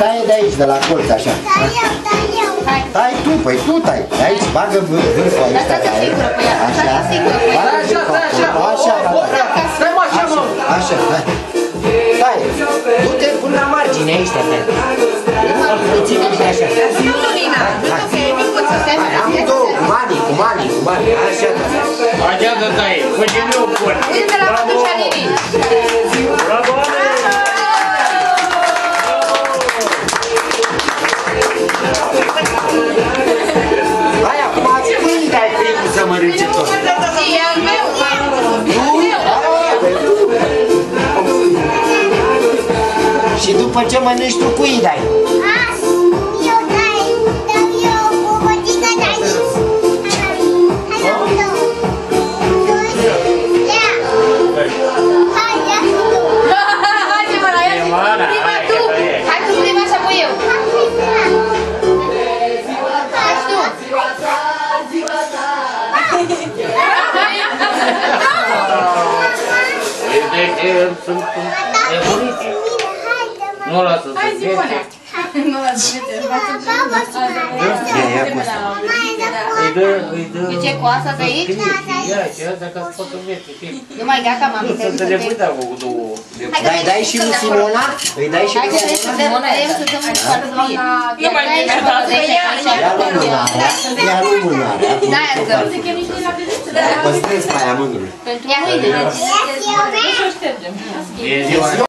Taie de aici, de la colț, așa. Tai tu, păi tu tai. Aici, bagă vârful aici. Așa. Așa. Așa, hai. Tai. Du-te până la margine aici, tai. Îl ține și așa. Nu, Lumina, nu te e micuță, stai. Amândouă, cu mani. Așa. Haideți, tai, continuu bun. Uite la mătușa Lili. Bravo! Hai, acum când ai primul să mănânce tot? Și al meu. Și după ce mănânci tu, cui dai? Sunt nebuniți. Nu lasă să fie. Nu lasă să fie. Îi dă... De ce, cu asta de aici? Ia, și asta ca să poată vieți. Nu mai gata, m-am Nu să le pui, dar cu două... Dai și lui Simona? Îi dai și lui Simona? Nu mai gata, Ia lui mânarea. Da-aia îți dă. Păstrez pe aia mânurile. Pentru mâine. E ziua